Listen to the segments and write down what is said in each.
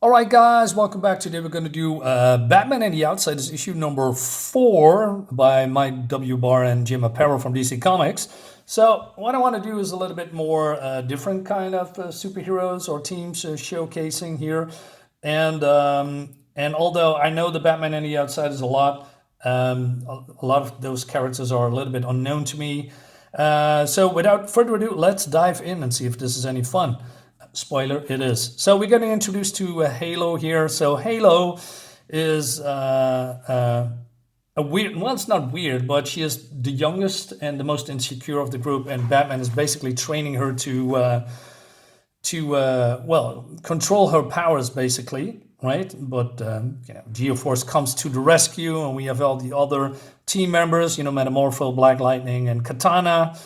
All right, guys, welcome back. Today we're going to do Batman and the Outsiders, issue number 4 by Mike W. Barr and Jim Aparo from DC Comics. So what I want to do is a little bit more different kind of superheroes or teams showcasing here. And although I know the Batman and the Outsiders a lot, a lot of those characters are a little bit unknown to me. So without further ado, let's dive in and see if this is any fun. Spoiler, it is. So we're getting introduced to Halo here. So Halo is a weird, well, it's not weird, but she is the youngest and the most insecure of the group, and Batman is basically training her to control her powers, basically, right? But Geoforce comes to the rescue, and we have all the other team members, Metamorpho, Black Lightning, and Katana,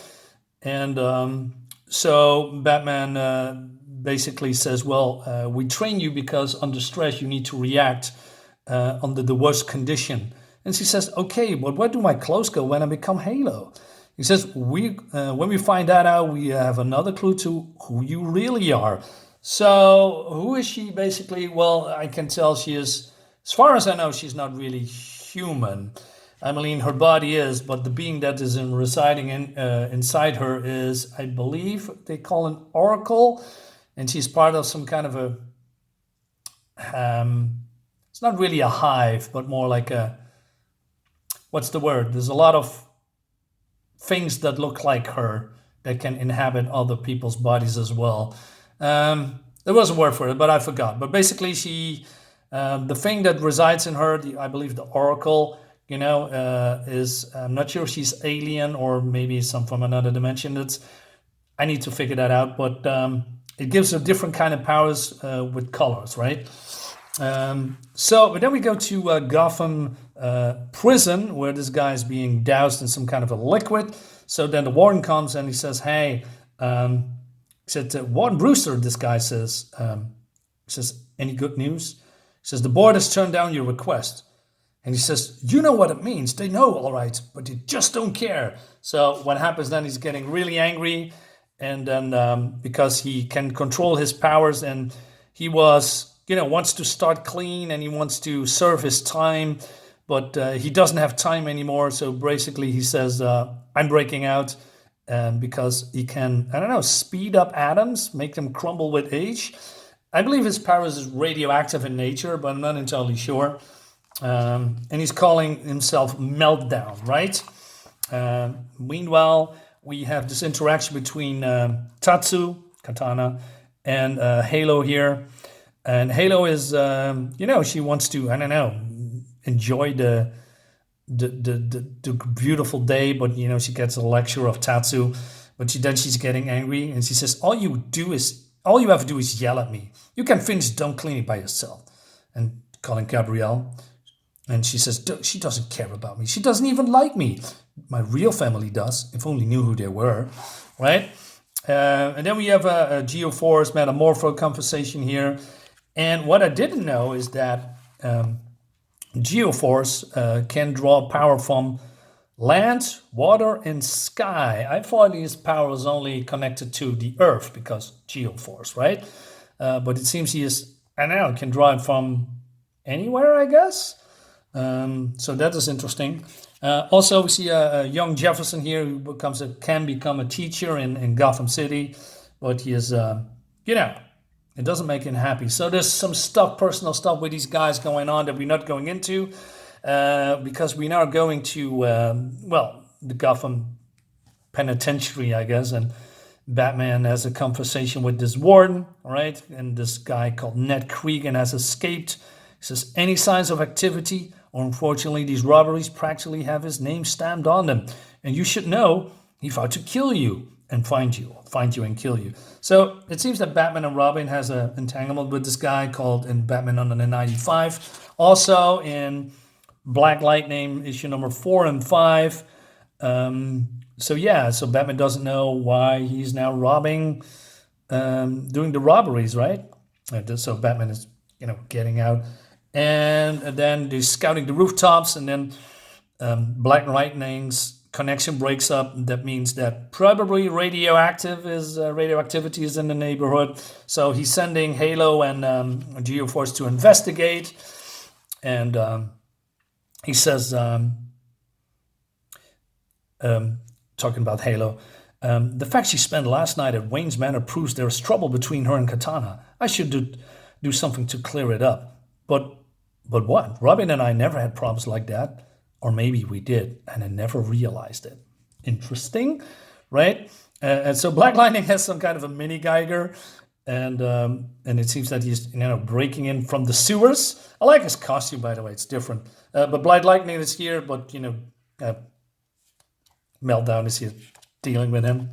and so Batman basically says, well, we train you because under stress you need to react under the worst condition. And she says, okay, but where do my clothes go when I become Halo? He says, when we find that out, we have another clue to who you really are. So who is she basically? Well, I can tell she is, as far as I know, she's not really human. I mean, her body is, but the being that is residing inside her is, I believe, they call an oracle. And she's part of some kind of a, it's not really a hive, but more like a, what's the word? There's a lot of things that look like her that can inhabit other people's bodies as well. There was a word for it, but I forgot. But basically she, the thing that resides in her, I believe the oracle, is, I'm not sure if she's alien or maybe some from another dimension. I need to figure that out, but it gives her different kind of powers with colors, right? But then we go to Gotham Prison, where this guy is being doused in some kind of a liquid. So then the warden comes and he says, hey, he said, Warden Brewster, this guy says, any good news? He says, the board has turned down your request. And he says, you know what it means. They know, all right, but you just don't care. So what happens then, he's getting really angry. And then because he can control his powers, and he wants to start clean and he wants to serve his time, but he doesn't have time anymore. So basically he says, I'm breaking out because he can, speed up atoms, make them crumble with age. I believe his powers is radioactive in nature, but I'm not entirely sure. And he's calling himself Meltdown, right? Meanwhile, we have this interaction between Tatsu, Katana, and Halo here. And Halo is, she wants to, enjoy the beautiful day, but, she gets a lecture of Tatsu. But she's getting angry, and she says, all you have to do is yell at me. You can finish dumb cleaning by yourself. And calling Gabrielle. And she says, she doesn't care about me. She doesn't even like me. My real family does, if only knew who they were, right? And then we have a Geoforce Metamorpho conversation here. And what I didn't know is that Geoforce can draw power from land, water, and sky. I thought his power was only connected to the earth because Geoforce, right? But it seems can draw it from anywhere, I guess. So that is interesting. Also, we see a young Jefferson here who can become a teacher in Gotham City, but he is, it doesn't make him happy. So there's some personal stuff with these guys going on that we're not going into, because we now are going to, the Gotham Penitentiary, I guess, and Batman has a conversation with this warden, right? And this guy called Ned Creegan has escaped. He says, any signs of activity? Unfortunately, these robberies practically have his name stamped on them. And you should know he vowed to kill you and find you and kill you. So it seems that Batman and Robin has an entanglement with this guy called in Batman under the 95. Also in Black Lightning, issue number 4 and 5. So Batman doesn't know why he's now doing the robberies, right? So Batman is, getting out. And then they're scouting the rooftops, and then Black Lightning's connection breaks up. That means that probably radioactivity is in the neighborhood. So he's sending Halo and Geoforce to investigate. And he says, talking about Halo, the fact she spent last night at Wayne's Manor proves there's trouble between her and Katana. I should do something to clear it up. But what? Robin and I never had problems like that. Or maybe we did, and I never realized it. Interesting, right? And so Black Lightning has some kind of a mini Geiger, and it seems that he's breaking in from the sewers. I like his costume, by the way; it's different. But Black Lightning is here, but Meltdown is here dealing with him.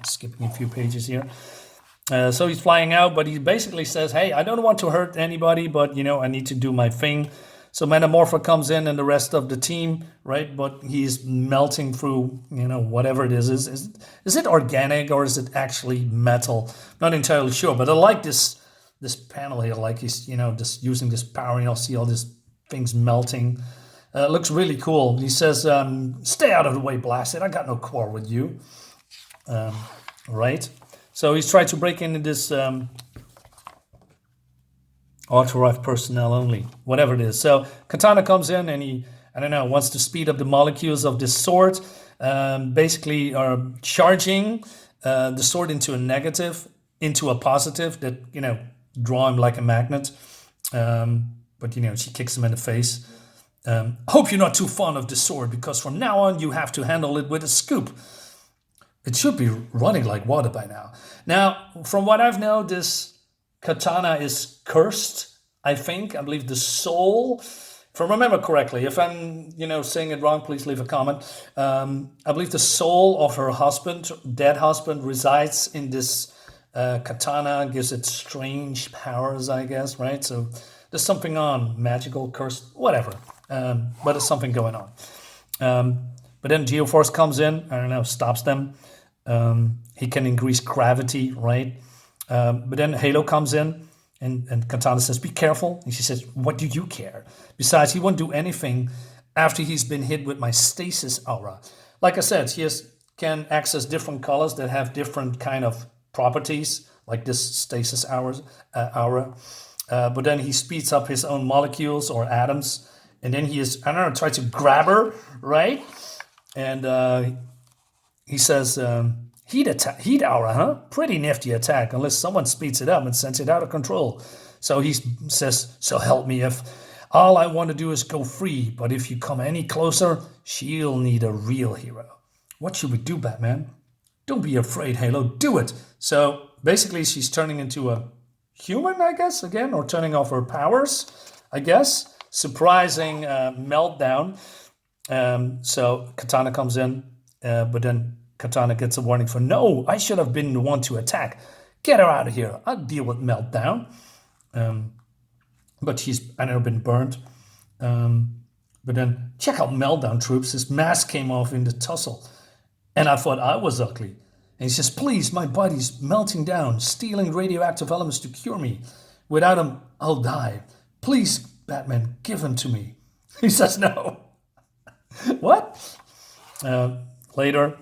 Skipping a few pages here. So he's flying out, but he basically says, "Hey, I don't want to hurt anybody, but I need to do my thing." So Metamorpho comes in and the rest of the team, right? But he's melting through, whatever it is. Is it organic or is it actually metal? Not entirely sure, but I like this panel here. Like he's, just using this power. See all these things melting. Looks really cool. He says, "Stay out of the way, blasted. I got no quarrel with you." Right? So he's trying to break into this. Authorized personnel only, whatever it is. So Katana comes in and he, wants to speed up the molecules of this sword, basically charging the sword into a negative, into a positive that, draw him like a magnet. But, she kicks him in the face. Hope you're not too fond of the sword because from now on you have to handle it with a scoop. It should be running like water by now. Now, from what I've known, this Katana is cursed, I think. I believe the soul, if I remember correctly, if I'm, saying it wrong, please leave a comment. I believe the soul of her husband, dead husband, resides in this katana, gives it strange powers, I guess, right? So there's something on, magical, cursed, whatever. But there's something going on. But then Geoforce comes in, stops them. He can increase gravity, right? But then Halo comes in and Katana says, "Be careful." And she says, "What do you care? Besides, he won't do anything after he's been hit with my stasis aura." Like I said, he can access different colors that have different kind of properties, like this stasis aura. But then he speeds up his own molecules or atoms. And then he tries to grab her, right? And he says, Heat aura, huh? Pretty nifty attack, unless someone speeds it up and sends it out of control. So he says, "So help me if all I want to do is go free, but if you come any closer, she'll need a real hero." What should we do, Batman? Don't be afraid, Halo, do it. So basically she's turning into a human, I guess, again, or turning off her powers, I guess. Surprising Meltdown. So Katana comes in, but then Katana gets a warning for, "No, I should have been the one to attack. Get her out of here. I'll deal with Meltdown." But she's, been burned. But then, check out Meltdown, troops. His mask came off in the tussle. And I thought I was ugly. And he says, "Please, my body's melting down, stealing radioactive elements to cure me. Without him, I'll die. Please, Batman, give him to me." He says no. What? Later,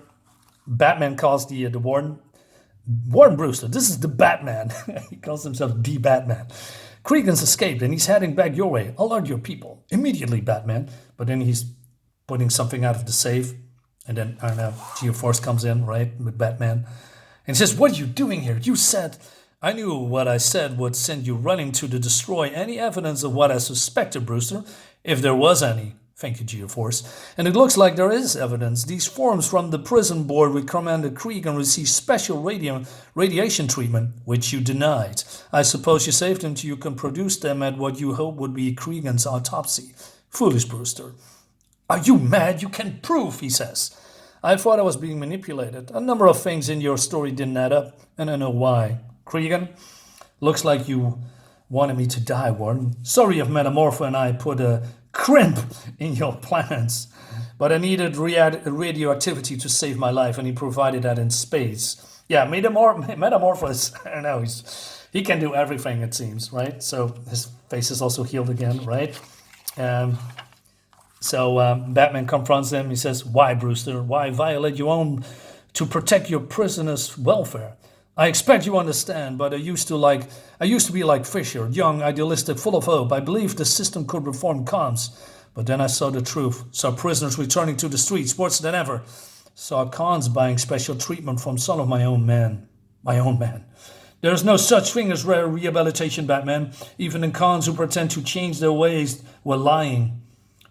Batman calls the Warden Brewster. This is the Batman. He calls himself the Batman. "Creegan's escaped and he's heading back your way. Alert your people immediately, Batman." But then he's putting something out of the safe. And then, Geoforce comes in, right, with Batman. And he says, "What are you doing here? You said..." "I knew what I said would send you running to destroy any evidence of what I suspected, Brewster, if there was any." Thank you, Geoforce. "And it looks like there is evidence. These forms from the prison board with Commander Creegan received special radiation treatment, which you denied. I suppose you saved them till you can produce them at what you hope would be Creegan's autopsy. Foolish Brewster." "Are you mad? You can prove," he says. "I thought I was being manipulated. A number of things in your story didn't add up, and I know why. Creegan, looks like you wanted me to die, Warden. Sorry if Metamorpho and I put a crimp in your plans. But I needed radioactivity to save my life, and he provided that in spades." Yeah, Metamorpho is, I don't know, he can do everything, it seems, right? So his face is also healed again, right? So Batman confronts him. He says, "Why, Brewster? Why violate your own to protect your prisoner's welfare? I expect you understand, but I used to be like Fisher, young, idealistic, full of hope. I believed the system could reform cons, but then I saw the truth. Saw prisoners returning to the streets worse than ever. Saw cons buying special treatment from some of my own men. My own men. There is no such thing as rare rehabilitation, Batman. Even the cons who pretend to change their ways were lying.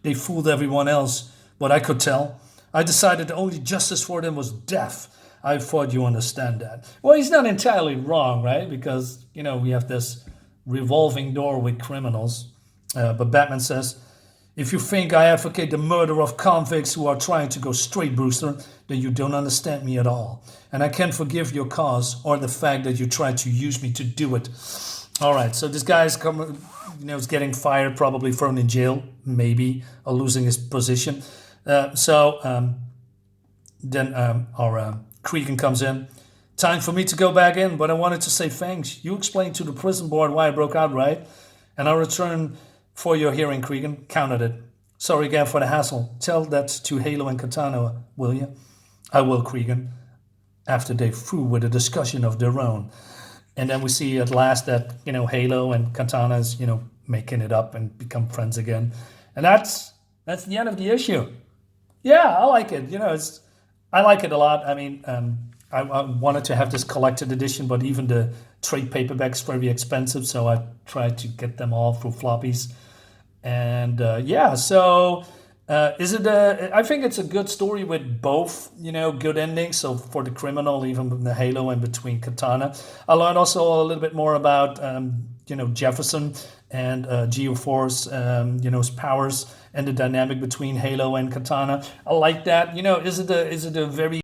They fooled everyone else, but I could tell. I decided the only justice for them was death. I thought you understand that." Well, he's not entirely wrong, right? Because, we have this revolving door with criminals. But Batman says, "If you think I advocate the murder of convicts who are trying to go straight, Brewster, then you don't understand me at all. And I can't forgive your cause or the fact that you tried to use me to do it." All right, so this guy's is getting fired, probably thrown in jail, maybe, or losing his position. Then our Creegan comes in. "Time for me to go back in, but I wanted to say thanks. You explained to the prison board why I broke out, right? And I'll return for your hearing, Creegan. Counted it. Sorry again for the hassle. Tell that to Halo and Katana, will you?" "I will, Creegan," after they're through with a discussion of their own. And then we see at last that, Halo and Katana is, making it up and become friends again. And that's the end of the issue. Yeah, I like it. I like it a lot. I mean, I wanted to have this collected edition, but even the trade paperback's very expensive, so I tried to get them all through floppies. And so is it? I think it's a good story with both, good endings. So for the criminal, even the Halo, and between Katana, I learned also a little bit more about Jefferson and Geoforce, his powers and the dynamic between Halo and Katana. I like that. Is it a very